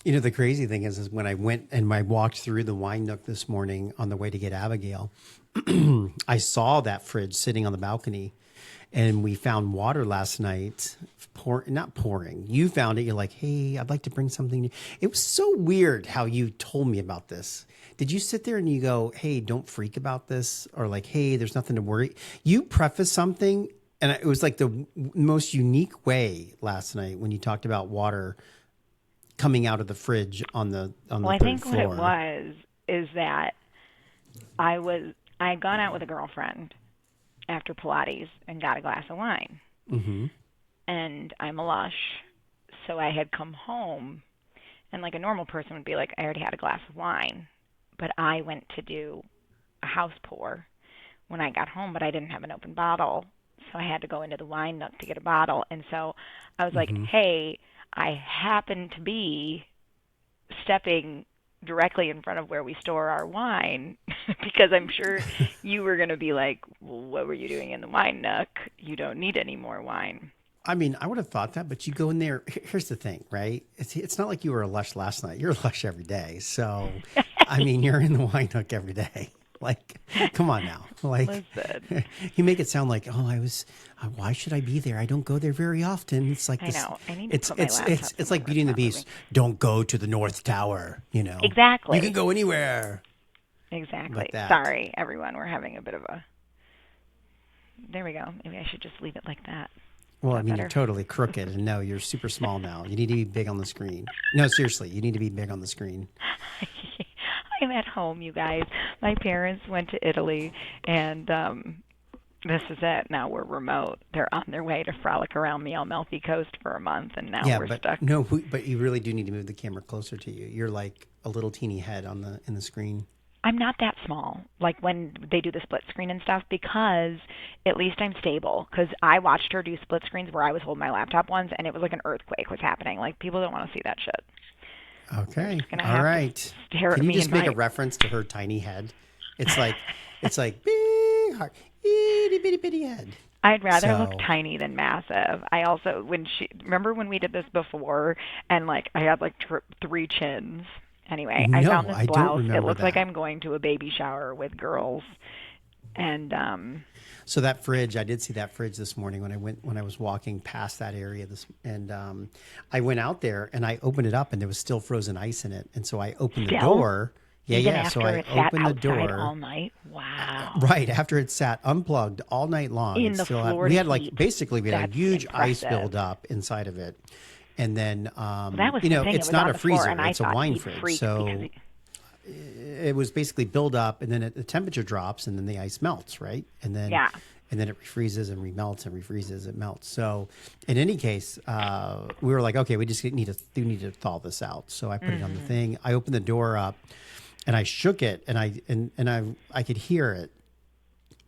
You know, the crazy thing is when I went and I walked through the wine nook this morning on the way to get Abigail, I saw that fridge sitting on the balcony, and we found water last night. Not pouring. You found it. You're like, hey, I'd like to bring something new. It was so weird how you told me about this. Did you sit there and you go, hey, don't freak about this? Or like, hey, there's nothing to worry. You preface something, and it was like the most unique way last night when you talked about water coming out of the fridge on the third floor. I think what it was is that I had gone out with a girlfriend after Pilates and got a glass of wine. Mm-hmm. And I'm a lush, so I had come home, and like a normal person would be like, I already had a glass of wine, but I went to do a house pour when I got home, but I didn't have an open bottle, so I had to go into the wine nook to get a bottle. And so I was like, hey, I happen to be stepping directly in front of where we store our wine because I'm sure you were going to be like, well, what were you doing in the wine nook? You don't need any more wine. I mean, I would have thought that, but you go in there. Here's the thing, right? It's not like you were a lush last night. You're a lush every day. So, I mean, you're in the wine nook every day. Like, come on now. Like, listen. You make it sound like, why should I be there? I don't go there very often. It's like this. I know. I need to put my it's like Beauty and the Beast. Don't go to the North Tower. You know. Exactly. You can go anywhere. Exactly. Sorry, everyone. We're having a bit of a. There we go. Maybe I should just leave it like that. Well, I mean, you're totally crooked, and no, you're super small now. You need to be big on the screen. No, seriously, you need to be big on the screen. I'm at home, you guys. My parents went to Italy, and this is it. Now we're remote. They're on their way to frolic around the Amalfi Coast for a month, and now we're stuck. No, but you really do need to move the camera closer to you. You're like a little teeny head in the screen. I'm not that small, like when they do the split screen and stuff, because at least I'm stable. Because I watched her do split screens where I was holding my laptop once, and it was like an earthquake was happening. Like, people don't want to see that shit. Okay. All right. Can you just make a reference to her tiny head? It's like big heart, itty bitty bitty head. I'd rather look tiny than massive. I also, remember when we did this before, and like I had like 3 chins. Anyway, I found this blouse. It looks like I'm going to a baby shower with girls. And so that fridge, I did see that fridge this morning when I was walking past that area. I went out there and I opened it up, and there was still frozen ice in it. And so I opened the door. Yeah. So I opened the door all night. Wow. Right after it sat unplugged all night long. In the Florida we had like heat. basically we had a huge ice build up inside of it. And then, it's not a freezer; it's a wine fridge. So it was basically build up, and then the temperature drops, and then the ice melts, right? And then, and then it refreezes and remelts and refreezes and melts. So, in any case, we were like, okay, we just need to thaw this out. So I put it on the thing. I opened the door up, and I shook it, and I could hear it.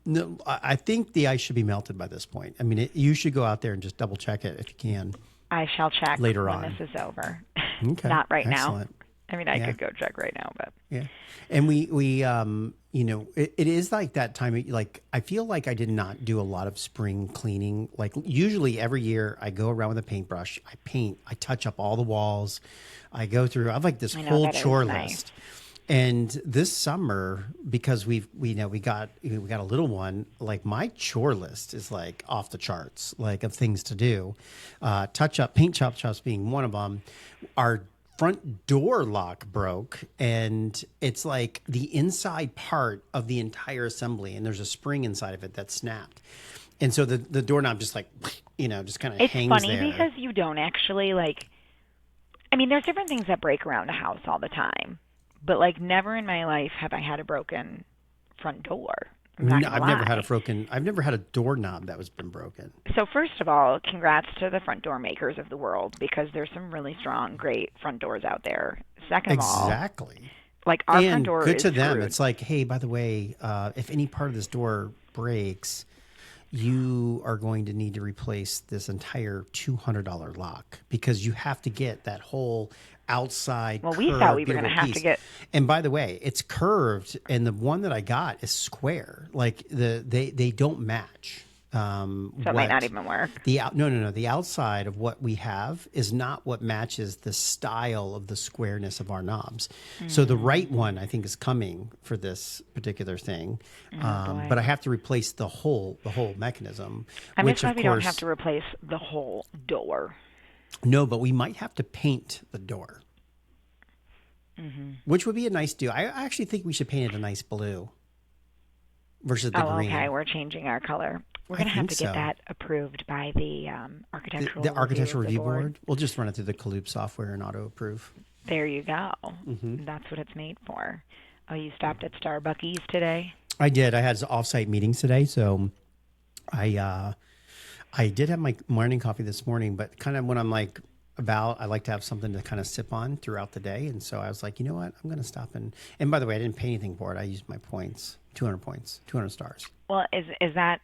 No, I think the ice should be melted by this point. I mean, you should go out there and just double check it if you can. I shall check later when on. This is over. Okay. Not right Excellent. now. I mean, I could go check right now, but yeah. And we it is like that time. Like, I feel like I did not do a lot of spring cleaning. Like, usually every year I go around with a paintbrush, I paint, I touch up all the walls, I go through. I have like this whole chore list. And this summer, because we got a little one, like my chore list is like off the charts, like of things to do. Touch up, paint chops being one of them. Our front door lock broke, and it's like the inside part of the entire assembly, and there's a spring inside of it that snapped. And so the doorknob just like, just kind of hangs there. It's funny because you don't actually there's different things that break around a house all the time. But like, never in my life have I had a broken front door. I've never had a doorknob that was been broken. So first of all, congrats to the front door makers of the world, because there's some really strong, great front doors out there. Second of all, exactly. Like, our front door good is to them. screwed. It's like, hey, by the way, if any part of this door breaks, you are going to need to replace this entire $200 lock, because you have to get that whole outside Well, we thought curved, we were going to beautiful have to piece. get. And by the way, it's curved, and the one that I got is square. Like they don't match. So it might not What even work. no, the outside of what we have is not what matches the style of the squareness of our knobs. So the right one I think is coming for this particular thing, boy. but I have to replace the whole mechanism. I'm Which just glad of we course don't have to replace the whole door. no, but we might have to paint the door, which would be a nice do. I actually think we should paint it a nice blue versus the green. Okay. We're changing our color. We're I going to have think to get so. that approved by the architectural The architectural review review of the board. We'll just run it through the Kaloop software and auto approve. There you go. Mm-hmm. That's what it's made for. Oh, you stopped at Starbucks today? I did. I had off-site meetings today, so I did have my morning coffee this morning. But kind of when I'm like I like to have something to kind of sip on throughout the day, and so I was like, you know what, I'm going to stop and by the way, I didn't pay anything for it. I used my points, 200 points, 200 stars. Well, is that?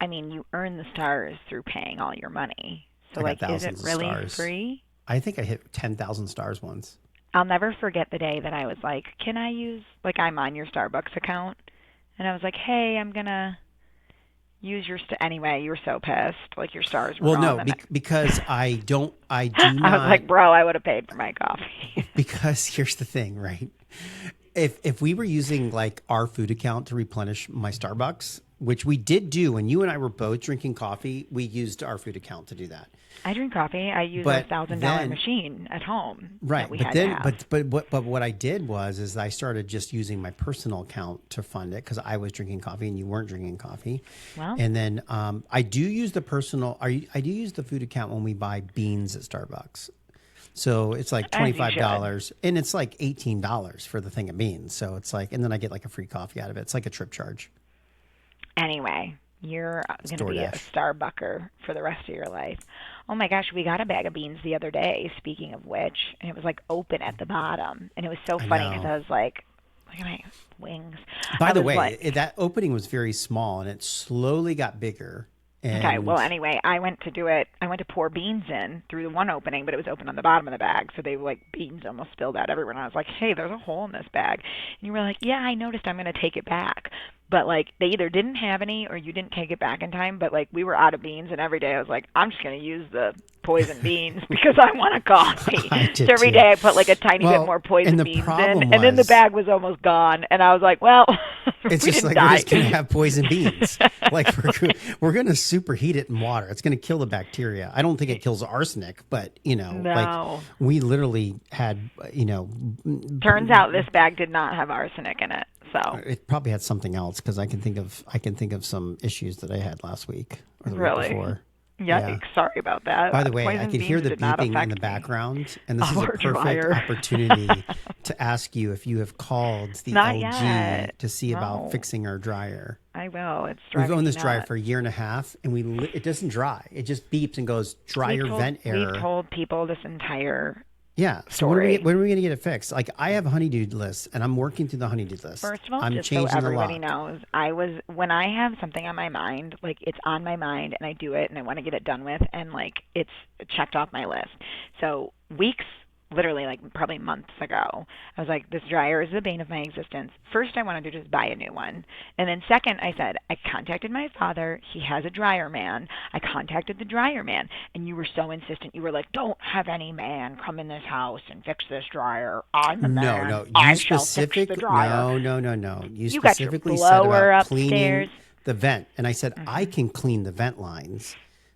I mean, you earn the stars through paying all your money. So, I got like, is it thousands of really stars. free? I think I hit 10,000 stars once. I'll never forget the day that I was like, "Can I use like I'm on your Starbucks account?" And I was like, "Hey, I'm gonna use your anyway." You were so pissed, like your stars were Well, wrong. no, because I do I not. was like, "Bro, I would have paid for my coffee." Because here's the thing, right? If we were using like our food account to replenish my Starbucks, which we did do when you and I were both drinking coffee, we used our food account to do that. I drink coffee. I use But a $1,000 machine at home. Right, That we but had then, to have. but what I did is I started just using my personal account to fund it because I was drinking coffee and you weren't drinking coffee. Well. And then I do use the personal. I do use the food account when we buy beans at Starbucks. So it's like As you $25, and it's like $18 for the thing of beans. So it's like, and then I get like a free coffee out of it. It's like a trip charge. Anyway, you're going to be a DoorDash. Starbucker for the rest of your life. Oh my gosh, we got a bag of beans the other day, speaking of which, and it was like open at the bottom. And it was so funny because know. I was like, look at my wings. By I the was way, like, that opening was very small, and it slowly got bigger. And okay, well, anyway, I went to do it. I went to pour beans in through the one opening, but it was open on the bottom of the bag, so they like beans almost spilled out everywhere. And I was like, "Hey, there's a hole in this bag." And you were like, "Yeah, I noticed. I'm going to take it back." But like they either didn't have any or you didn't take it back in time. But like we were out of beans, and every day I was like, "I'm just going to use the poison beans because I want a coffee." I did So every too. day I put like a tiny Well, bit more poison and the beans problem in, and then the was- bag was almost gone. And I was like, "Well, It's we just didn't like we're die." just gonna have poison beans. Like we're gonna superheat it in water. It's gonna kill the bacteria. I don't think it kills arsenic, but No. like we literally had, Turns out this bag did not have arsenic in it. So it probably had something else because I can think of some issues that I had last week or the Really? week before. yikes, sorry about that. By the way, I Poison can hear beans the did not beeping in affect the me. background, and this is a Our perfect dryer. opportunity to ask you if you have called the Not LG yet. to see No. about fixing our dryer. I will. It's We've driving owned me this dryer nuts. for a year and a half, and it doesn't dry. It just beeps and goes dryer vent error. We've told people this entire. Yeah. So story. when are we going to get it fixed? Like I have a honeydew list, and I'm working through the honeydew list. First of all, I'm just so changing everybody the lock. knows, when I have something on my mind, like it's on my mind and I do it and I want to get it done with, and like it's checked off my list. So weeks, literally like probably months ago, I was like, this dryer is the bane of my existence. First, I wanted to just buy a new one. And then second, I said, I contacted my father. He has a dryer man. I contacted the dryer man. And you were so insistent. You were like, don't have any man come in this house and fix this dryer. I'm a man. No. I You shall fix the dryer. No. You got your specifically said blower about cleaning upstairs. the vent, and I said I can clean the vent lines.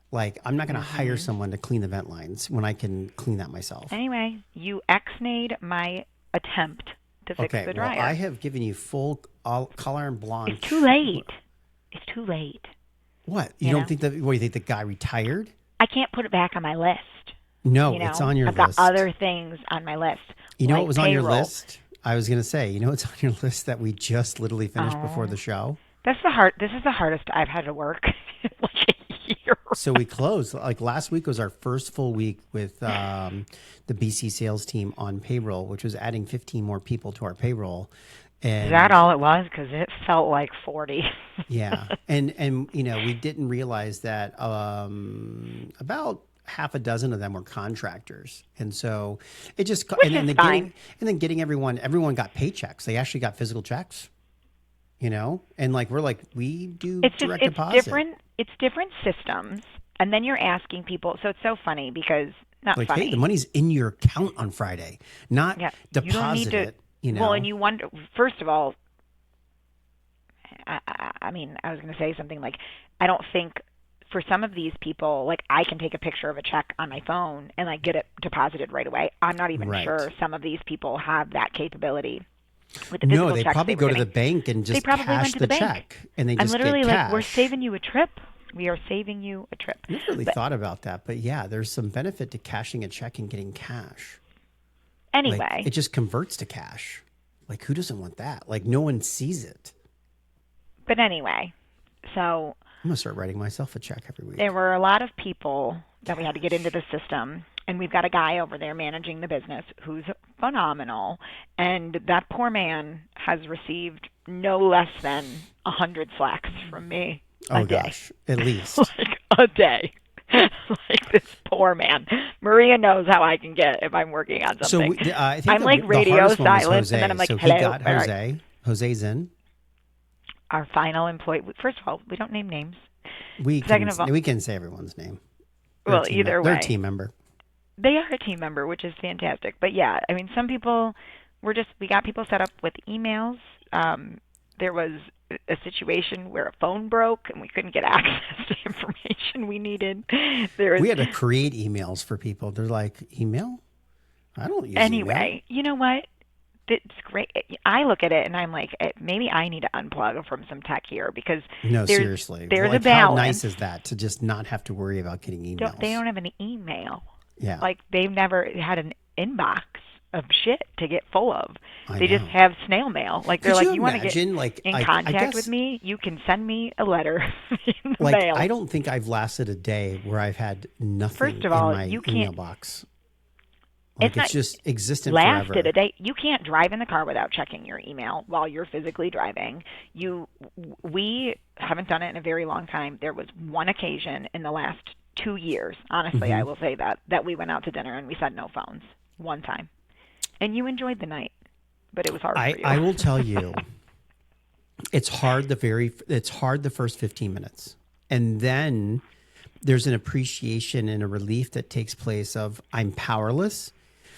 Like I'm not going to hire someone to clean the vent lines when I can clean that myself. Anyway, you ex-nayed my attempt to fix Okay. the Well, dryer. I have given you full color and blonde. It's too late. It's too late. What? You You don't know? think that? What do you think? The guy retired? I can't put it back on my list. No, You know, it's on your I've list. got other things on my list. You know like what was on your payroll. list? I was going to say, you know what's on your list that we just literally finished before the show? This is the hardest I've had to work in like a year. So we closed. Like last week was our first full week with the BC sales team on payroll, which was adding 15 more people to our payroll. And Is that all it was? Because it felt like 40. yeah, and we didn't realize that about half a dozen of them were contractors. And so it just, Which is fine. and then getting everyone got paychecks. They actually got physical checks, you know? And like, we're like, we do It's just direct it's deposit. different systems, and then you're asking people. So it's so funny because not Like, funny. hey, the money's in your account on Friday, not Yeah, you don't need deposit to. it, you know? Well, and you wonder. First of all, I mean, I was going to say something like, I don't think for some of these people, like I can take a picture of a check on my phone and like get it deposited right away. I'm not even Right. sure some of these people have that capability. With the No, physical they checks probably were go to getting. the bank and They just probably cash went to the the bank. check, and they I'm just literally get like, cash. we're saving you a trip. We are saving you a trip. I never really But thought about that, but yeah, there's some benefit to cashing a check and getting cash. anyway, Like, it just converts to cash. Like, who doesn't want that? Like, no one sees it. but anyway, so I'm gonna start writing myself a check every week. there were a lot of people that we had to get into the system, and we've got a guy over there managing the business who's phenomenal, and that poor man has received no less than 100 slacks from me a Oh day. gosh, at least. Like a day. Like this poor man. Maria knows how I can get if I'm working on So something. I think I'm like radio hardest one was silent, Jose. and then I'm like, so hello. he got where are you? Jose. Jose's in. Our final employee. First of all, we don't name names. We Second can of all- we can say everyone's name. Well, either they're way. a team member. They are a team member, which is fantastic. But yeah, I mean, some people we got people set up with emails. There was a situation where a phone broke and we couldn't get access to information we needed. We had to create emails for people. They're like, email? I don't use Anyway, you know what? It's great. I look at it and I'm like, maybe I need to unplug from some tech here because email. No, there's, seriously. there's Like, a balance. how nice is that to just not have to worry about getting emails? They don't have an email. Yeah. Like they've never had an inbox of shit to get full of. I They just know. have snail mail. Like they're Could like, you you want to get imagine, like, in I contact guess- with me? You can send me a letter in the Like, mail. I don't think I've lasted a day where I've had nothing First of all, in my you email can't- box. Like, not- it's just existent lasted forever. a day. You can't drive in the car without checking your email while you're physically driving. We haven't done it in a very long time. There was one occasion in the last 2 years, honestly, I will say that we went out to dinner and we said no phones one time. And you enjoyed the night, but it was hard for you. I will tell you, it's hard the first 15 minutes. And then there's an appreciation and a relief that takes place of I'm powerless.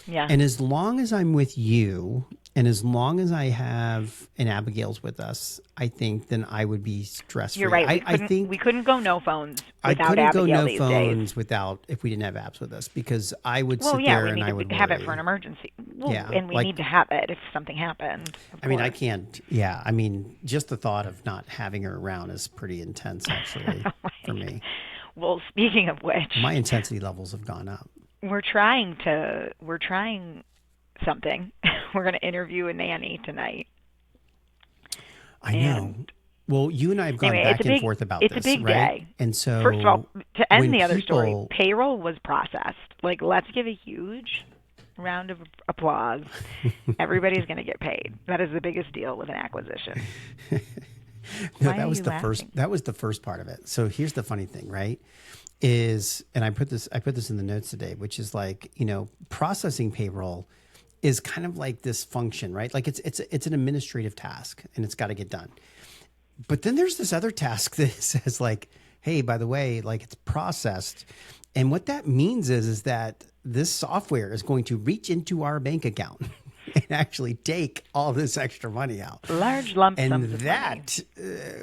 Yeah. And as long as I'm with you, and as long as I have and Abigail's with us, I think then I would be stress free. You're right. I think we couldn't go no phones I without couldn't Abigail go no these phones days. without if we didn't have apps with us because I would Well, sit yeah, there we and need I to would have it worry. for an emergency. Well, Yeah, and we like- need to have it if something happened. I mean, I can't. Yeah, I mean, just the thought of not having her around is pretty intense, actually, for me. Well, speaking of which, My intensity levels have gone up. we're trying something. We're going to interview a nanny tonight. I know. And- Well, you and I have gone Anyway, back it's a and big- forth about it's a this, big right? day. And so, First of all, to end when the other story, people- payroll was processed. Like, let's give a huge round of applause. Everybody's going to get paid. That is the biggest deal with an acquisition. No, Why that are was you the laughing? first. That was the first part of it. So here's the funny thing, right? Is and I put this in the notes today, which is like processing payroll is kind of like this function, right? Like it's an administrative task and it's got to get done. But then there's this other task that says like, hey, by the way, like it's processed, and what that means is that this software is going to reach into our bank account and actually take all this extra money out. Large lump And sums of money. that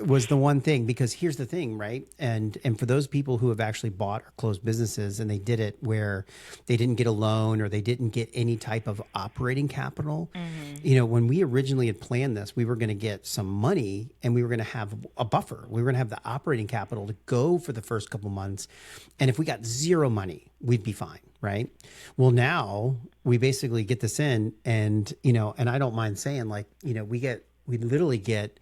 was the one thing, because here's the thing, right? And for those people who have actually bought or closed businesses and they did it where they didn't get a loan or they didn't get any type of operating capital, when we originally had planned this, we were going to get some money and we were going to have a buffer. We were going to have the operating capital to go for the first couple months. And if we got zero money, we'd be fine. Right. Well, now we basically get this in and I don't mind saying we literally get.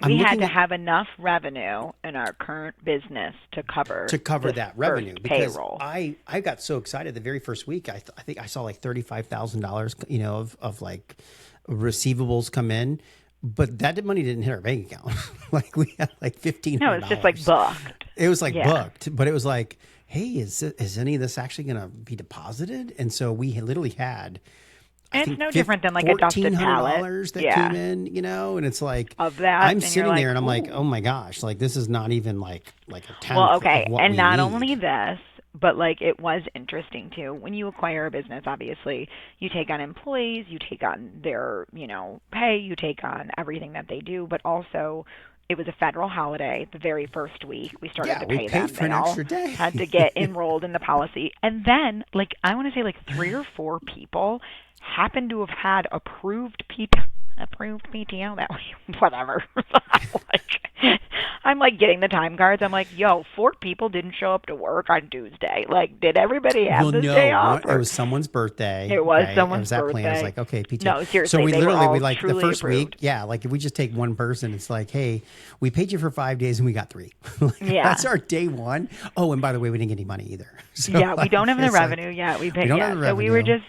We had to have enough revenue in our current business to cover this that revenue first because payroll. I got so excited the very first week. I think I saw like $35,000, of like receivables come in, but that money didn't hit our bank account. Like we had like $1,500. No, it's just like booked. It was like Yeah. booked, but it was like, hey, is any of this actually going to be deposited? And so we literally had, I And it's think, no different than like a dusted pallet. $1,400 that Yeah. came in, and it's like, Of that, I'm and you're sitting there like, and I'm like, ooh. oh my gosh, like this is not even like a Well, tenth of okay. what And we not only need. this, but like it was interesting too. When you acquire a business, obviously, you take on employees, you take on their, pay, you take on everything that they do, but also it was a federal holiday the very first week we started Yeah, to we pay paid them. for They an all extra day. had to get enrolled in the policy. And then, like, I want to say like 3 or 4 people happened to have had approved PTO that week. Whatever. I'm like getting the time cards. I'm like, yo, 4 people didn't show up to work on Tuesday. Like, did everybody have Well, this day no, off? it Or was someone's birthday. it was Okay, it someone's was that plan. I was birthday. like, okay, PTO. No, So seriously, we they were literally, all we like the truly first week, approved. yeah, like if we just take one person, it's like, hey, we paid you for 5 days and we got 3. Like, Yeah. that's our day one. Oh, and by the way, we didn't get any money either. So Yeah, we don't have the it's like, revenue yet. We we don't have yeah. the So we were revenue. just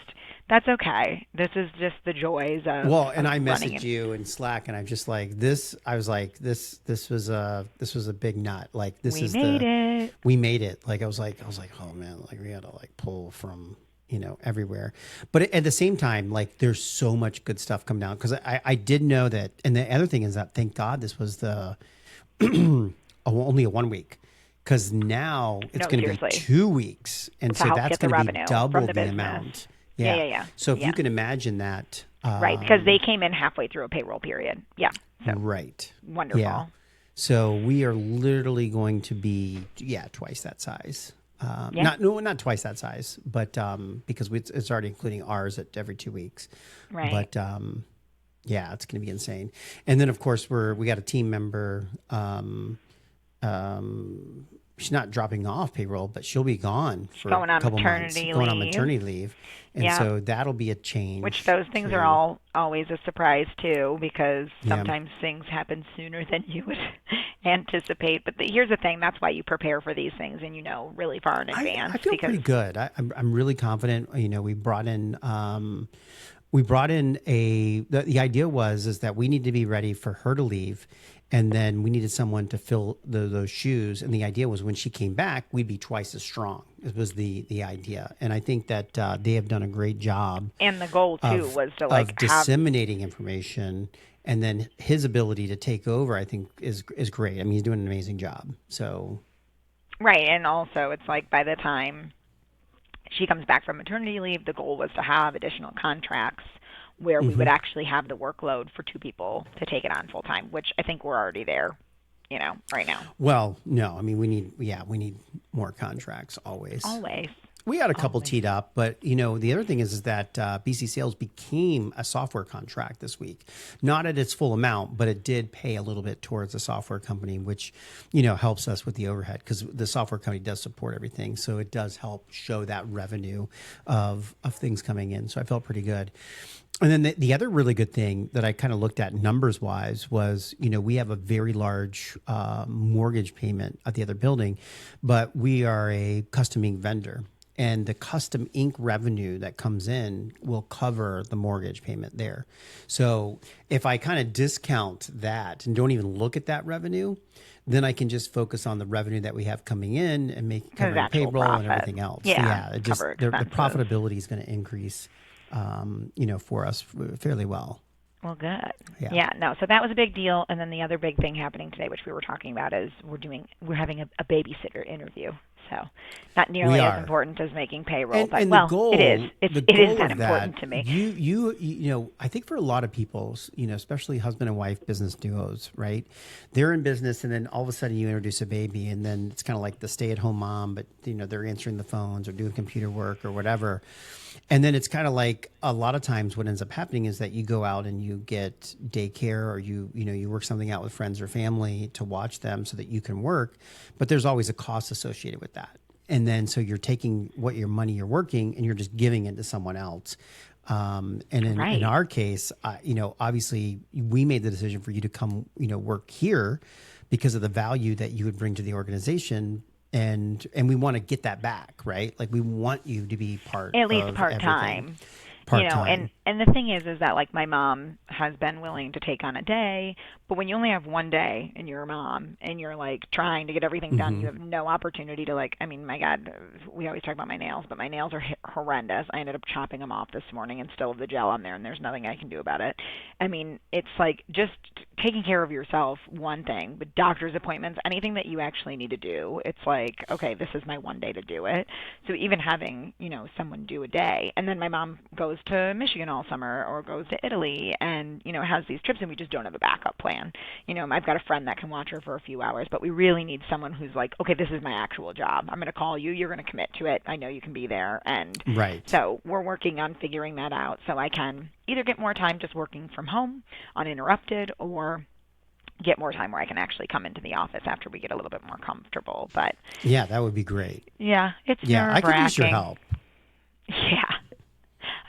that's okay. This is just the joys Well, and of I running messaged it. you in Slack, and I'm just like this. I was like this was a big nut. Like this We is made it. we made it. Like I was like, oh man, like we had to like pull from everywhere. But at the same time, like there's so much good stuff come down because I did know that. And the other thing is that thank God this was the only a 1 week. Because now it's No, going to be seriously. 2 weeks, and To so help that's get the going to be revenue double from the the business. amount. Yeah. So if Yeah. you can imagine that, Right, because they came in halfway through a payroll period. Yeah. So right, wonderful. yeah. So we are literally going to be twice that size. Yeah. Not twice that size, but because it's already including ours at every 2 weeks. Right. But yeah, it's going to be insane. And then of course we got a team member. She's not dropping off payroll, but she'll be gone for going on a couple maternity months, going on leave. maternity leave, and Yeah. so that'll be a change. Which those things too. are always a surprise too, because Yeah. sometimes things happen sooner than you would anticipate. But here's the thing: that's why you prepare for these things, and really far in advance. I feel because pretty good. I'm really confident. We brought in the idea is that we need to be ready for her to leave, and then we needed someone to fill those shoes. And the idea was when she came back, we'd be twice as strong. It was the idea, and I think that they have done a great job. And the goal too was to of like have disseminating information, and then his ability to take over, I think, is great. I mean, he's doing an amazing job. So right, and also it's like by the time she comes back from maternity leave, the goal was to have additional contracts where we would actually have the workload for 2 people to take it on full time, which I think we're already there, right now. well, no, I mean we need more contracts always. Always. We had a couple teed up, but the other thing is that BC Sales became a software contract this week, not at its full amount, but it did pay a little bit towards the software company, which helps us with the overhead because the software company does support everything, so it does help show that revenue of things coming in. So I felt pretty good. And then the other really good thing that I kind of looked at numbers wise was, we have a very large mortgage payment at the other building, but we are a custom ink vendor. And the custom ink revenue that comes in will cover the mortgage payment there. So if I kind of discount that and don't even look at that revenue, then I can just focus on the revenue that we have coming in and make covering actual payroll profit. and everything else. Yeah, it just cover the expenses. profitability is going to increase, for us fairly well. Well, good. Yeah. No, so that was a big deal. And then the other big thing happening today, which we were talking about, is we're having a babysitter interview. So not nearly as important as making payroll, but the goal, it is. It is that of important to me. I think for a lot of people, especially husband and wife business duos, right? They're in business, and then all of a sudden you introduce a baby, and then it's kind of like the stay-at-home mom, but they're answering the phones or doing computer work or whatever. And then it's kind of like a lot of times what ends up happening is that you go out and you get daycare or you work something out with friends or family to watch them so that you can work, but there's always a cost associated with that. And then so you're taking what your money you're working and you're just giving it to someone else. And in our case, obviously we made the decision for you to come, work here because of the value that you would bring to the organization. And we want to get that back, right? Like we want you to be part at least of part everything. time. You know, and Part-time. and the thing is that like my mom has been willing to take on a day, but when you only have one day and you're a mom and you're like trying to get everything done, Hmm. you have no opportunity to like, I mean, my God, we always talk about my nails, but my nails are horrendous. I ended up chopping them off this morning and still have the gel on there, and there's nothing I can do about it. I mean, it's like just taking care of yourself, one thing, but doctor's appointments, anything that you actually need to do, it's like, okay, this is my one day to do it. So even having, you know, someone do a day, and then my mom goes to Michigan all summer or goes to Italy and, you know, has these trips and we just don't have a backup plan. You know, I've got a friend that can watch her for a few hours, but we really need someone who's like, okay, this is my actual job. I'm going to call you. You're going to commit to it. I know you can be there. And Right. so we're working on figuring that out so I can either get more time just working from home uninterrupted or get more time where I can actually come into the office after we get a little bit more comfortable. But Yeah, that would be great. yeah, it's Yeah, I nerve could use your wracking. help. Yeah.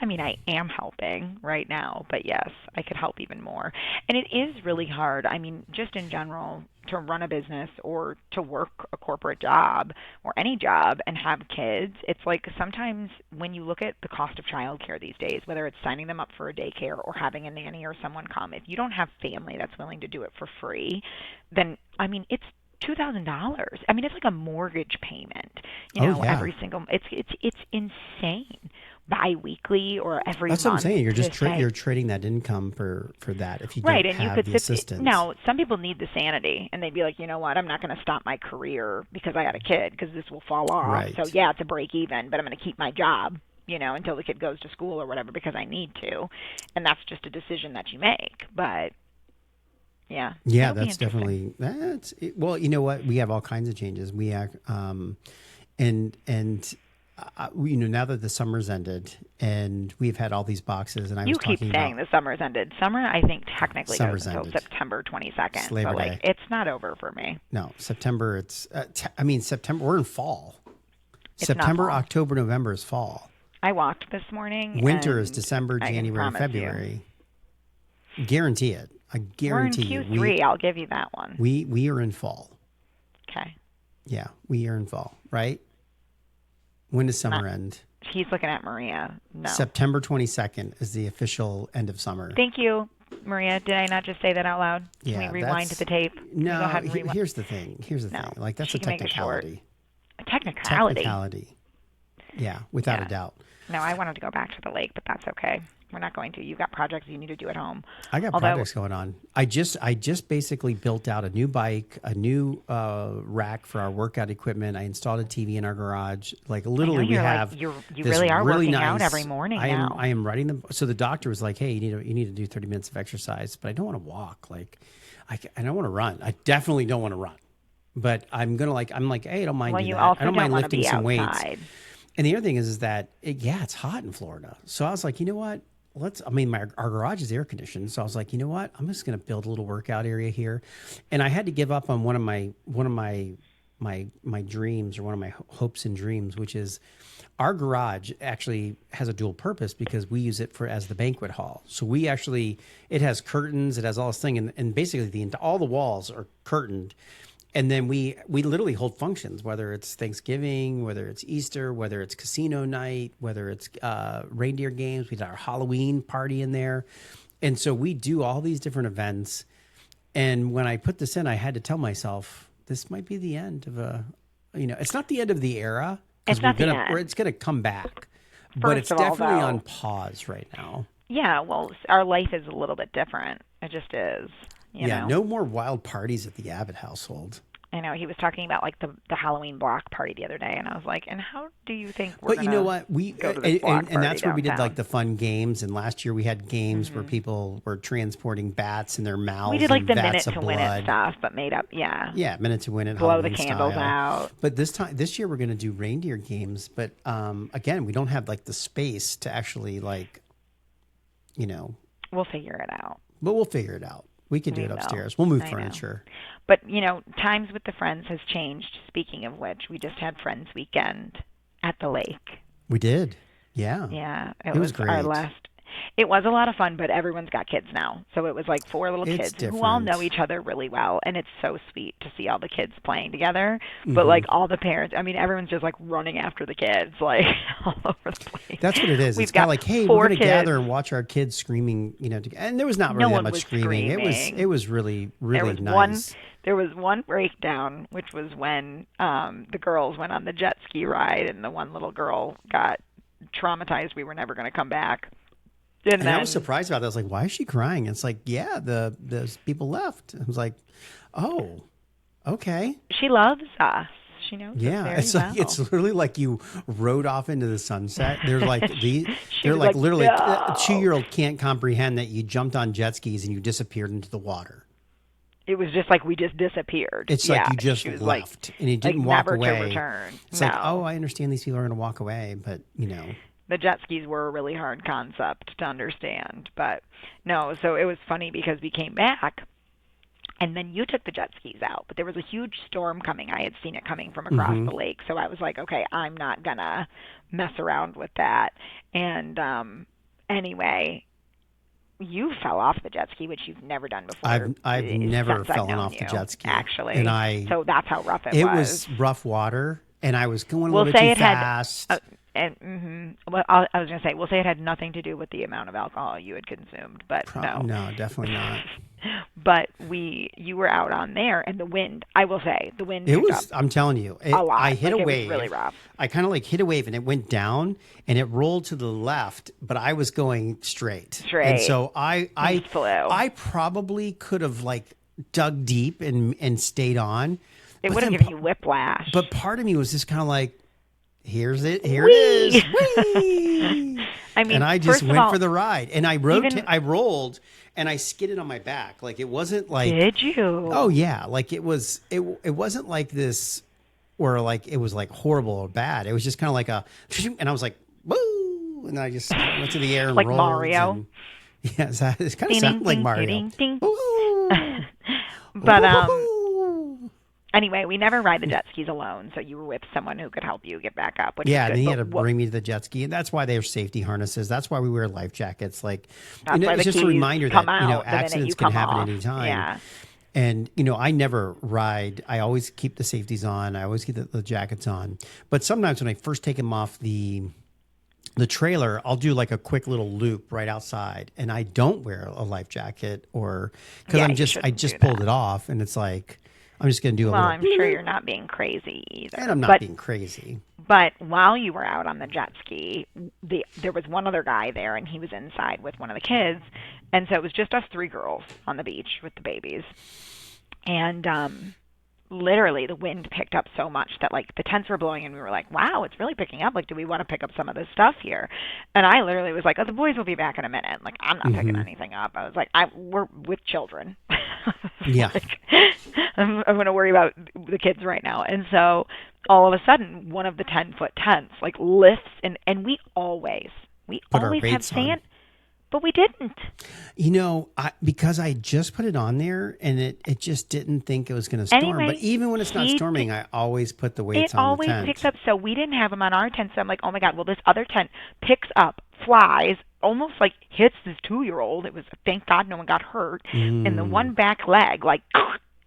I mean, I am helping right now, but yes, I could help even more. And it is really hard. I mean, just in general, to run a business or to work a corporate job or any job and have kids, it's like sometimes when you look at the cost of childcare these days, whether it's signing them up for a daycare or having a nanny or someone come, if you don't have family that's willing to do it for free, then I mean, it's $2,000. I mean, it's like a mortgage payment, you Oh know, yeah. every single it's insane biweekly or every That's what I'm month saying. You're to just say you're trading that income for that if you right. don't And you have could the sit assistance. now some people need the sanity and they'd be like, you know what, I'm not going to stop my career because I had a kid because this will fall off, so Right. yeah, it's a break even, but I'm going to keep my job, you know, until the kid goes to school or whatever because I need to. And that's just a decision that you make. But yeah, Yeah, it'll be that's interesting. definitely that's it. Well, you know what? We have all kinds of changes. We act and you know, now that the summer's ended and we've had all these boxes, and I You was keep talking saying about the summer's ended. Summer, I think, technically goes summer's until ended. September 22nd. It's So, Labor like, Day. it's not over for me. No, September. It's I mean September. We're in fall. It's not September, fall. October, November is fall. I walked this morning, Winter is and December, I can January, promise you, February. Guarantee it. I we're in guarantee you. Q3. I'll give you that one. We are in fall. Okay. Yeah, we are in fall. Right? When does Not. summer end? He's looking at Maria. No. September 22nd is the official end of summer. Thank you, Maria. Did I not just say that out loud? Can we Yeah, rewind to that's the tape? Can we go no. ahead and rewind? Here's the thing. Here's the No. thing. Like that's She a can make it short. technicality. A technicality. Technicality. Yeah, without a Yeah. doubt. No, I wanted to go back to the lake, but that's okay. We're not going to. You've got projects you need to do at home. I got Although, projects going on. I just basically built out a new bike, a new rack for our workout equipment. I installed a TV in our garage. Like I know literally, we you're like have you this really are really working out nice. every morning I am now. I am running them. So the doctor was like, "Hey, you need to do 30 minutes of exercise," but I don't want to walk. Like, I don't want to run. I definitely don't want to run. But I'm like, hey, I don't mind Well, doing you that. I also don't don't mind want to lifting be some weights. outside. And the other thing is that yeah, it's hot in Florida. So I was like, you know what? I mean, our garage is air conditioned. So I was like, you know what? I'm just going to build a little workout area here. And I had to give up on one of my dreams, or one of my hopes and dreams, which is our garage actually has a dual purpose because we use it as the banquet hall. So it has curtains, it has all this thing. And basically all the walls are curtained. And then we literally hold functions, whether it's Thanksgiving, whether it's Easter, whether it's casino night, whether it's reindeer games. We did our Halloween party in there. And so we do all these different events. And when I put this in, I had to tell myself, this might be the end of it's not the end of the era because It's not the end. it's gonna come back, but First it's of all, definitely on though, pause right now. yeah, well, our life is a little bit different. It just is, you Yeah, know. no more wild parties at the Abbott household. I know he was talking about like the Halloween block party the other day, and I was like, and how do you think we're But you know gonna what? We go to this block and party that's where we did like downtown? the fun games. And last year we had games where Hmm. people were transporting bats in their We mouths did like and the minute vats of to win it blood. stuff, but made up, yeah, Yeah, minute to win it, blow the Halloween candles style. out. But this year we're going to do reindeer games. But again, we don't have like the space to actually like, you know. We'll figure it out. But we'll figure it out. We can do We it will. upstairs. We'll move I know. furniture. But, you know, times with the friends has changed. Speaking of which, we just had Friends Weekend at the lake. We did. Yeah, Yeah, it was our great. last. It was a lot of fun, but everyone's got kids now. So it was like four little It's kids who all know different. each other really well. And it's so sweet to see all the kids playing together. But Hmm. like all the parents, I mean, everyone's just like running after the kids, like all over the place. That's what it is. It's We've kind of got like, hey, we're four going to kids. gather and watch our kids screaming, and there was not No really that one much was screaming. It screaming. was really, There really was one nice. there was one breakdown, which was when the girls went on the jet ski ride and the one little girl got traumatized. We were never going to come back. And And I was then surprised about that. I was like, why is she crying? It's like, yeah, the people left. I was like, oh, okay. she loves us. She knows us Yeah, very it's like well. it's literally like you rode off into the sunset. She They're was like like, literally a no. 2-year-old can't comprehend that you jumped on jet skis and you disappeared into the water. It was just like we just disappeared. It's like Yeah, you just she was like left and you didn't walk never to away. return. It's like, oh, No. I understand these people are going to walk away, but The jet skis were a really hard concept to understand, but no, so it was funny because we came back and then you took the jet skis out, but there was a huge storm coming. I had seen it coming from across hmm the lake, so I was like, okay, I'm not gonna mess around with that. And anyway, you fell off the jet ski, which you've never done before I've never since I've fallen known off the you, jet ski, and actually. So that's how rough it it was. was rough water, and I was going a We'll little bit say too it had, fast. well, I was going to say, we'll say it had nothing to do with the amount of alcohol you had consumed, but no. No, definitely not. But you were out on there, and the wind. I will say, the wind It picked up was, I'm telling you, a I lot. hit Like a it was really wave. rough. I kind of like hit a wave and it went down and it rolled to the left, but I was going straight. And Straight. so You flew. I probably could have like dug deep and stayed on. It But would have then, given you whiplash. but part of me was just kind of like, here it Whee! is. Whee! I And mean, I just first of went all, for the ride and even I rolled and I skidded on my back. Like it wasn't like, did you? oh yeah, like it wasn't like this where like it was like horrible or bad. It was just kind of like and I was like, woo, and I just went to the air and Like rolled Mario. and yeah, it's kind of Ding ding sounded like ding Mario. ding ding. Ooh, But ooh. anyway, we never ride the jet skis alone, so you were with someone who could help you get back up, which is Yeah, and good. then he had But to what? bring me to the jet ski, and that's why they have safety harnesses. That's why we wear life jackets. Like, That's why it's the just a keys reminder come that out the minute accidents you can come happen off. anytime. Yeah. And I never ride. I always keep the safeties on. I always keep the jackets on. But sometimes when I first take them off the trailer, I'll do like a quick little loop right outside, and I don't wear a life jacket or because Yeah, you I shouldn't just do pulled that. it off, and it's like I'm just gonna do a Well, little, I'm sure you're not being crazy and either. I'm not But being crazy. while you were out on the jet ski, there was one other guy there, and he was inside with one of the kids, and so it was just us three girls on the beach with the babies, and literally the wind picked up so much that like the tents were blowing and we were like, wow, it's really picking up. Like, do we want to pick up some of this stuff here? And I literally was like, oh, the boys will be back in a minute. Like, I'm not picking Hmm. anything up. I was like, we're with children. Yeah. Like, I'm going to worry about the kids right now. And so all of a sudden, one of the 10-foot tents like lifts and we Put our always have weights on. sand, but we didn't. Because I just put it on there and it just didn't think it was going to storm. But Anyway, even when it's not he storming, I always put the it weights on the always tent. picks up. So we didn't have them on our tent. So I'm like, oh my God, well, this other tent picks up, flies, almost like hits this 2-year-old. It was, thank God no one got hurt. And the one back leg, like,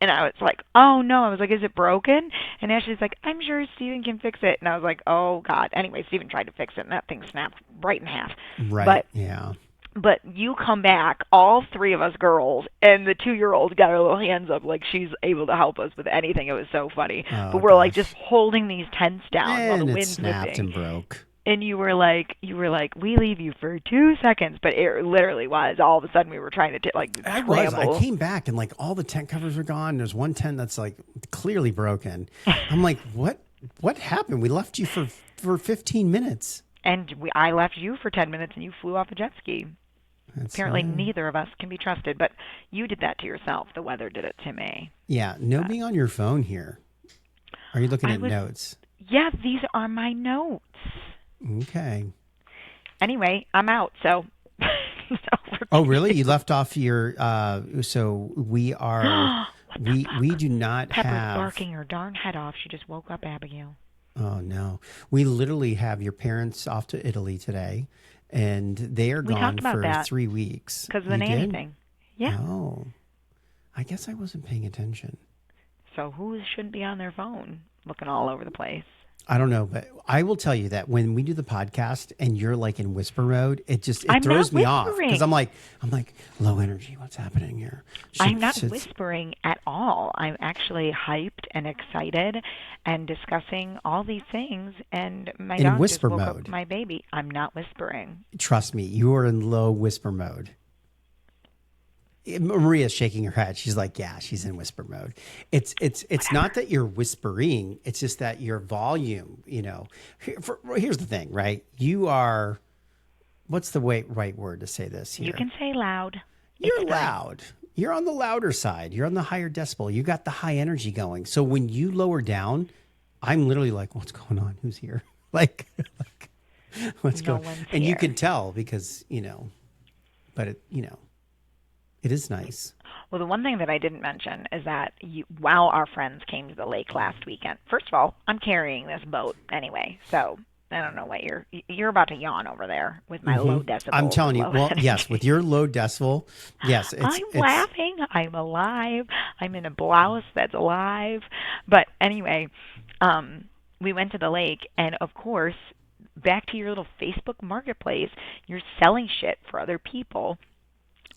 and I was like, oh no. I was like, is it broken? And Ashley's like, I'm sure Steven can fix it. And I was like, oh God. Anyway, Steven tried to fix it and that thing snapped right in half. Right. Yeah. But you come back, all three of us girls, and the 2-year-old got her little hands up like she's able to help us with anything. It was so funny. Oh, But we're like gosh. just holding these tents down while the And it wind's snapped whipping. and broke. And you were like, we leave you for 2 seconds, but it literally was. All of a sudden, we were trying to scramble. I came back and like all the tent covers were gone. There's one tent that's like clearly broken. I'm like, what happened? We left you for 15 minutes. And I left you for 10 minutes, and you flew off a jet ski. Apparently, That's neither of us can be trusted, but you did that to yourself. The weather did it to me. yeah. No being on your phone here. Are you looking at notes? Yeah, these are my notes. Okay. Anyway, I'm out. So. Oh, really? You left off your. So we are. we do not Pepper's have. barking her darn head off. She just woke up Abigail. Oh no. We literally have your parents off to Italy today, and they are We talked gone about for that 3 weeks. because of the You nanny did? thing. Yeah. Oh, I guess I wasn't paying attention. So who shouldn't be on their phone looking all over the place? I don't know, but I will tell you that when we do the podcast and you're like in whisper mode, it I'm throws not me off because whispering. I'm like low energy. What's happening here? I'm not whispering at all. I'm actually hyped and excited and discussing all these things. And my in dog just whisper woke up mode. my baby. I'm not whispering. Trust me, you are in low whisper mode. Maria's shaking her head. She's like, yeah, she's in whisper mode. It's not that you're whispering. It's just that your volume, here's the thing, right? You are, what's the right word to say this here? You can say loud. You're loud. You're on the louder side. You're on the higher decibel. You got the high energy going. So when you lower down, I'm literally like, what's going on? Who's here? like what's No going on? one's And here. you can tell because, but it is nice. Well, the one thing that I didn't mention is that while our friends came to the lake last weekend, first of all, I'm carrying this boat anyway, so I don't know what you're about to yawn over there with my low decibel. I'm telling you, well, energy. yes, with your low decibel, yes, I'm laughing. I'm alive. I'm in a blouse that's alive. But anyway, we went to the lake, and of course, back to your little Facebook marketplace, you're selling shit for other people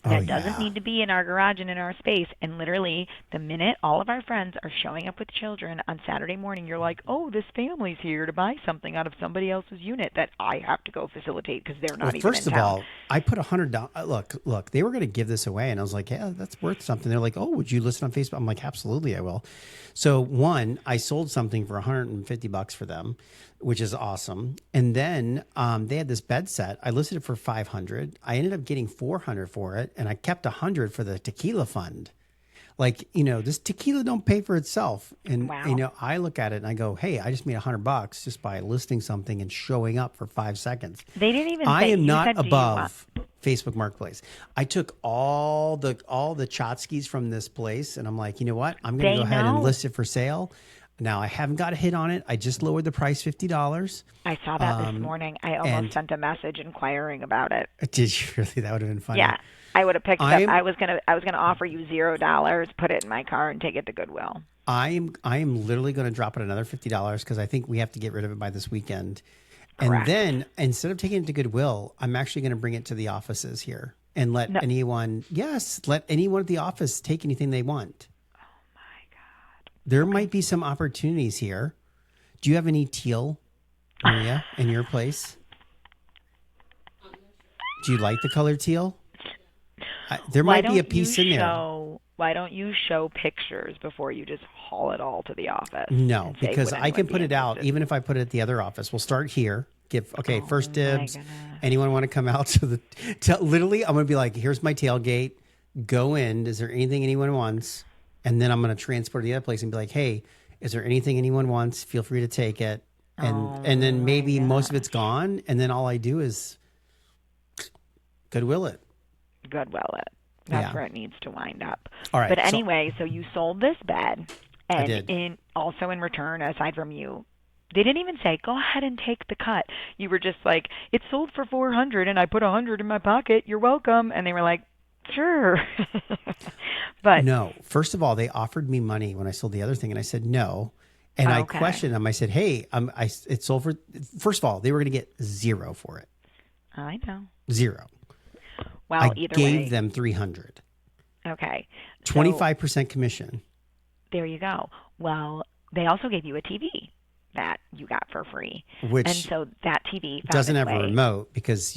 that doesn't need to be in our garage and in our space. And literally, the minute all of our friends are showing up with children on Saturday morning, you're like, oh, this family's here to buy something out of somebody else's unit that I have to go facilitate because they're not even in town. First of all, I put $100. Look, they were going to give this away, and I was like, yeah, that's worth something. They're like, oh, would you list it on Facebook? I'm like, absolutely, I will. So one, I sold something for $150 for them, which is awesome. And then they had this bed set. I listed it for $500. I ended up getting $400 for it, and I kept $100 for the tequila fund. Like, this tequila don't pay for itself. And, Wow. I look at it and I go, hey, I just made $100 just by listing something and showing up for 5 seconds. They didn't even I say, am you not said, do you above Facebook Marketplace. I took all the Chotskys from this place and I'm like, you know what? I'm going to go ahead and list it for sale. Now, I haven't got a hit on it. I just lowered the price $50. I saw that this morning. I almost sent a message inquiring about it. Did you really? That would have been funny. Yeah. I would have picked it up. I was gonna offer you $0, put it in my car, and take it to Goodwill. I am literally going to drop it another $50 because I think we have to get rid of it by this weekend. Correct. And then instead of taking it to Goodwill, I'm actually going to bring it to the offices here and let anyone at the office take anything they want. Oh my God. There might be some opportunities here. Do you have any teal, Maria, in your place? Do you like the color teal? There might be a piece in there. Why don't you show pictures before you just haul it all to the office? No, because I can put it out even if I put it at the other office. We'll start here. First dibs. Anyone want to come out to literally, I'm going to be like, here's my tailgate. Go in. Is there anything anyone wants? And then I'm going to transport to the other place and be like, hey, is there anything anyone wants? Feel free to take it. And then maybe most of it's gone. And then all I do is Goodwill it. Goodwill it. That's where it needs to wind up. All right. But anyway, so you sold this bed, I and did. Also in return, aside from you, they didn't even say, go ahead and take the cut. You were just like, it's sold for $400 and I put $100 in my pocket. You're welcome. And they were like, sure. But no, first of all, they offered me money when I sold the other thing and I said no. And I questioned them. I said, hey, it's sold for, first of all, they were going to get $0 for it. I know. $0. Well, I either gave way. them $300. Okay. 25% commission. There you go. Well, they also gave you a TV that you got for free. And so that TV doesn't have a remote because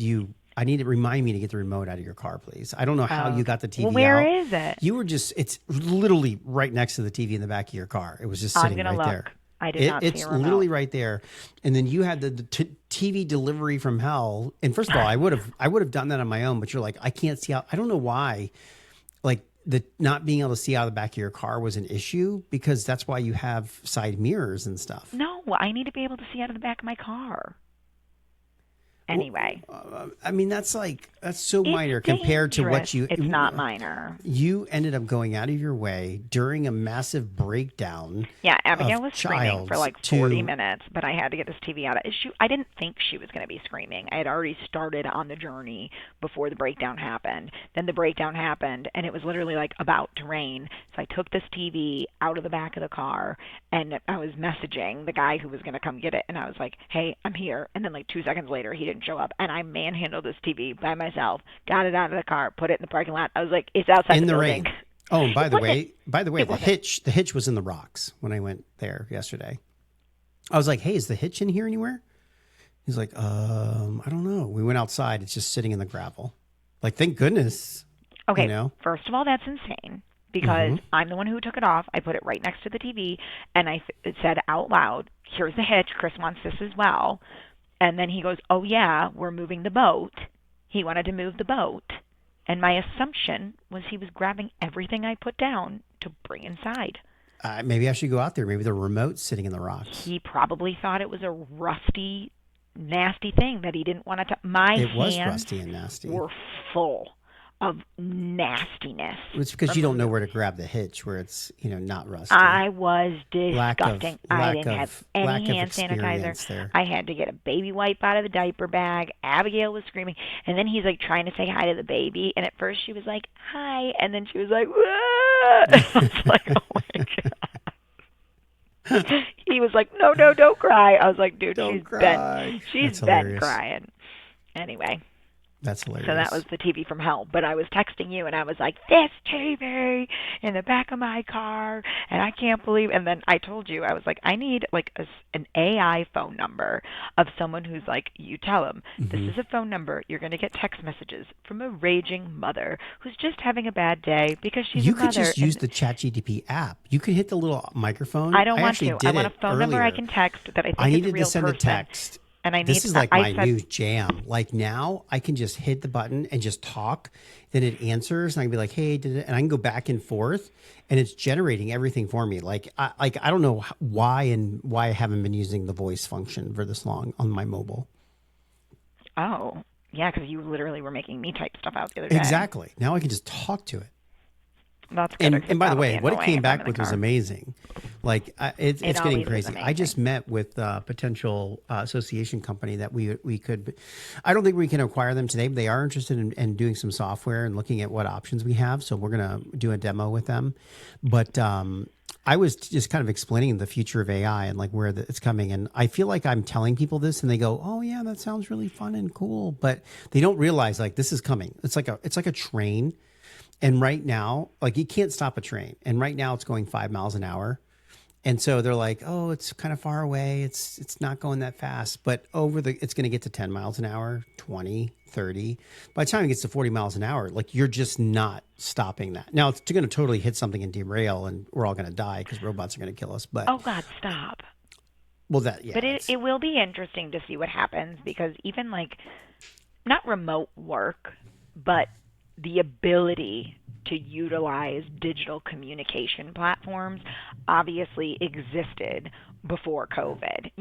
I need to remind me to get the remote out of your car, please. I don't know how you got the TV out. Where is it? You were it's literally right next to the TV in the back of your car. It was just sitting right there. I did not see a remote. It's literally right there. And then you had the TV delivery from hell. And first of all, I would have done that on my own, but you're like, I can't see out. I don't know why. Like the not being able to see out of the back of your car was an issue because that's why you have side mirrors and stuff. No, I need to be able to see out of the back of my car. Anyway, I mean, that's so it's minor compared to what dangerous. It's not minor. you ended up going out of your way during a massive breakdown. Yeah, Abigail of was screaming for child's like 40 minutes, but I had to get this TV out of issue. I didn't think she was going to be screaming. I had already started on the journey before the breakdown happened. Then the breakdown happened, and it was literally like about to rain. So I took this TV out of the back of the car, and I was messaging the guy who was going to come get it, and I was like, hey, I'm here. And then like 2 seconds later, he didn't show up, and I manhandled this TV by myself, got it out of the car, put it in the parking lot. I was like, it's outside in the the building. rain. Oh, and by the way, It the hitch was in the rocks when I went there yesterday. I was like, hey, is the hitch in here anywhere? He's like, I don't know. We went outside. It's just sitting in the gravel. Like, thank goodness. Okay, you know? First of all, that's insane because I'm the one who took it off. I put it right next to the TV, and I said out loud, here's the hitch. Chris wants this as well. And then he goes, oh, yeah, we're moving the boat. He wanted to move the boat. And my assumption was he was grabbing everything I put down to bring inside. Maybe I should go out there. Maybe the remote's sitting in the rocks. He probably thought it was a rusty, nasty thing that he didn't want to touch. It was rusty and nasty. Were full of nastiness. It's because you don't know where to grab the hitch where it's, not rusty. I was disgusting. I didn't have any hand sanitizer. There. I had to get a baby wipe out of the diaper bag. Abigail was screaming. And then he's like trying to say hi to the baby. And at first she was like, hi. And then she was like, whoa. And I was like, oh my God. He was like, no, don't cry. I was like, dude, she's been crying. Anyway. That's hilarious. So that was the TV from hell. But I was texting you, and I was like, this TV in the back of my car, and I can't believe. And then I told you, I was like, I need like an AI phone number of someone who's like, you tell them, this is a phone number. You're going to get text messages from a raging mother who's just having a bad day because she's a mother. You could just use the ChatGPT app. You could hit the little microphone. I don't want to. I want a phone number I can text that I think I is a needed real to send person. a text. And this is like my new jam. Like now I can just hit the button and just talk. Then it answers and I can be like, hey, and I can go back and forth and it's generating everything for me. Like I don't know why I haven't been using the voice function for this long on my mobile. Oh, yeah, because you literally were making me type stuff out the other day. Exactly. Now I can just talk to it. That's good. And by the way, what it came back with was amazing. Like it's getting crazy. I just met with a potential association company that we could. I don't think we can acquire them today, but they are interested in doing some software and looking at what options we have. So we're gonna do a demo with them. But I was just kind of explaining the future of AI and like where it's coming. And I feel like I'm telling people this, and they go, "Oh yeah, that sounds really fun and cool," but they don't realize like this is coming. It's like a train. And right now, like you can't stop a train. And right now it's going 5 miles an hour. And so they're like, oh, it's kind of far away. It's not going that fast. But it's going to get to 10 miles an hour, 20, 30. By the time it gets to 40 miles an hour, like you're just not stopping that. Now it's going to totally hit something and derail and we're all going to die because robots are going to kill us. But oh God, stop. Well, But it will be interesting to see what happens because even like not remote work, but the ability to utilize digital communication platforms obviously existed before COVID.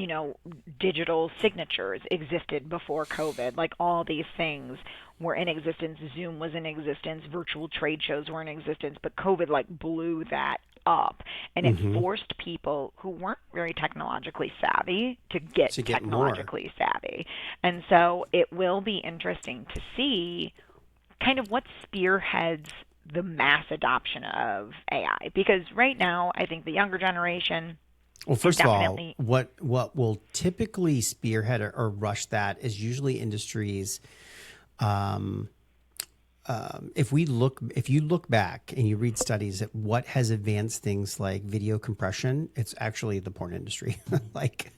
Digital signatures existed before COVID. Like all these things were in existence. Zoom was in existence. Virtual trade shows were in existence. But COVID like blew that up. And it forced people who weren't very technologically savvy to get technologically savvy. And so it will be interesting to see kind of what spearheads the mass adoption of AI. Because right now, I think the younger generation. Well, first of all, what will typically spearhead or rush that is usually industries. If you look back and you read studies at what has advanced things like video compression, it's actually the porn industry. like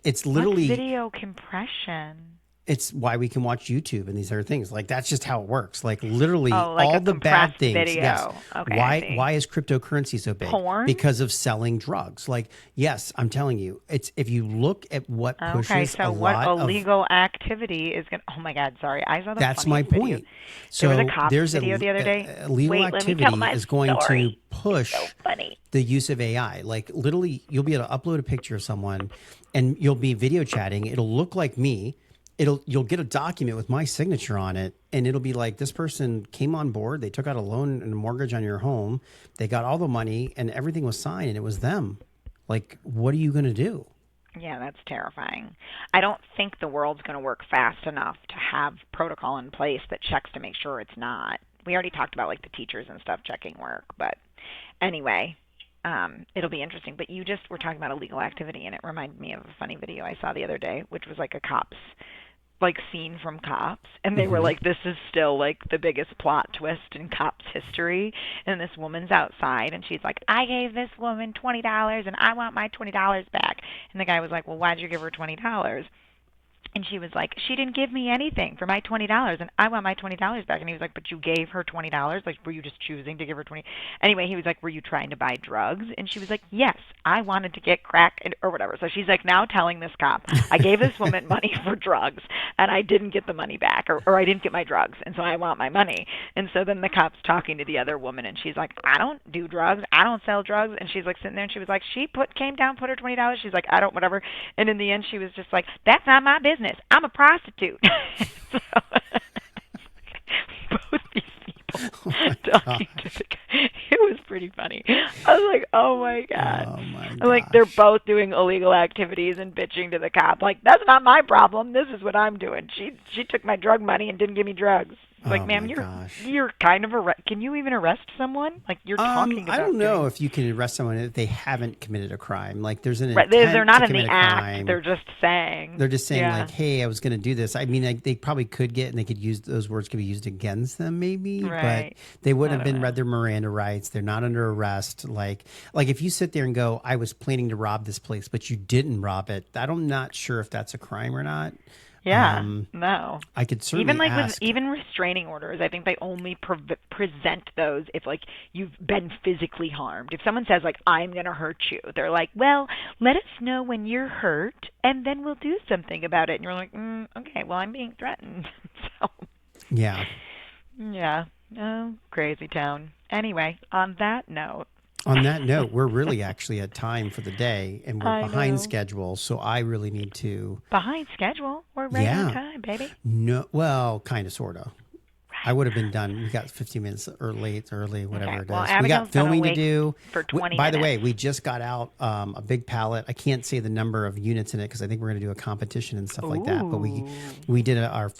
it's literally what's video compression. It's why we can watch YouTube and these other things. Like that's just how it works. Like literally all the bad things. Video. Yes. Okay, why is cryptocurrency so big? Porn? Because of selling drugs. Like yes, I'm telling you, it's if you look at what pushes okay, so a what lot illegal activity is going to oh my God, sorry. I saw the That's my video. point. So there was a cop there's video the other day. Illegal Wait, activity is going to push the use of AI. Like literally you'll be able to upload a picture of someone and you'll be video chatting. It'll look like me. you'll get a document with my signature on it, and it'll be like this person came on board, they took out a loan and a mortgage on your home, they got all the money, and everything was signed, and it was them. Like, what are you going to do? Yeah, that's terrifying. I don't think the world's going to work fast enough to have protocol in place that checks to make sure it's not. We already talked about like the teachers and stuff checking work, but anyway, it'll be interesting. But you just were talking about illegal activity, and it reminded me of a funny video I saw the other day, which was like a cops like scene from Cops, and they were like, this is still like the biggest plot twist in Cops history. And this woman's outside, and she's like, I gave this woman $20 and I want my $20 back. And the guy was like, well, why'd you give her $20? And she was like, she didn't give me anything for my $20, and I want my $20 back. And he was like, but you gave her $20? Like, were you just choosing to give her 20? Anyway, he was like, were you trying to buy drugs? And she was like, yes, I wanted to get crack or whatever. So she's like now telling this cop, I gave this woman money for drugs, and I didn't get the money back, or I didn't get my drugs, and so I want my money. And so then the cop's talking to the other woman, and she's like, I don't do drugs. I don't sell drugs. And she's like sitting there, and she was like, she came down, put her $20. She's like, I don't, whatever. And in the end, she was just like, that's not my business. I'm a prostitute. So, both these people talking to the guy. It was pretty funny. I was like, oh my God. Oh my gosh. Like, they're both doing illegal activities and bitching to the cop. Like, that's not my problem. This is what I'm doing. She took my drug money and didn't give me drugs. Like, ma'am, you're kind of can you even arrest someone? Like, you're talking about. I don't know if you can arrest someone if they haven't committed a crime. Like, there's an right. intent They're not to in the commit a act. crime. They're just saying. They're just saying like, hey, I was going to do this. I mean, like, they probably could get, and they could use those words could be used against them, maybe. Right. But they wouldn't have been read their Miranda rights. They're not under arrest. Like if you sit there and go, I was planning to rob this place, but you didn't rob it. I'm not sure if that's a crime or not. Yeah, no. I could certainly even like ask. with even restraining orders, I think they only present those if like you've been physically harmed. If someone says like I'm gonna hurt you, they're like, well, let us know when you're hurt, and then we'll do something about it. And you're like, okay, well I'm being threatened. So yeah, oh, crazy town. Anyway, on that note. On that note, we're really actually at time for the day, and we're behind schedule, so I really need to... Behind schedule? We're right on time, baby. No, well, kind of, sort of. I would have been done. We got 15 minutes early, whatever it is. Well, we got filming to do. For 20 By the minutes. way, we just got out a big pallet. I can't say the number of units in it because I think we're going to do a competition and stuff like that. But we did our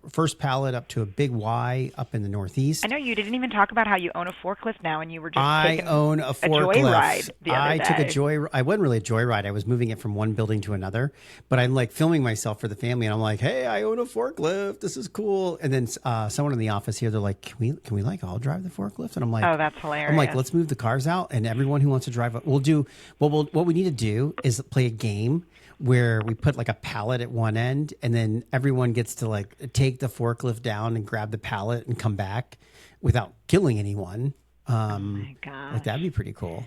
first pallet up to a big Y up in the Northeast. I know you didn't even talk about how you own a forklift now, and you were just taking own a forklift. Joyride the other day. Took a joyride. I wasn't really a joyride. I was moving it from one building to another. But I'm like filming myself for the family, and I'm like, hey, I own a forklift. This is cool. And then someone in the office here, they're like, can we like all drive the forklift? And I'm like, oh, that's hilarious. I'm like, let's move the cars out, and everyone who wants to drive, we'll do. What we need to do is play a game where we put like a pallet at one end, and then everyone gets to like take the forklift down and grab the pallet and come back without killing anyone. Oh my gosh, like that'd be pretty cool.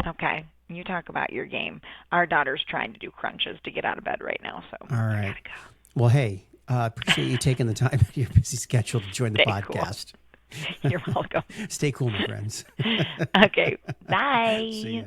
Okay, you talk about your game. Our daughter's trying to do crunches to get out of bed right now, so all right. I gotta go. Well, hey. Appreciate you taking the time out of your busy schedule to join the podcast. Cool. You're welcome. Stay cool, my friends. Okay. Bye. See ya.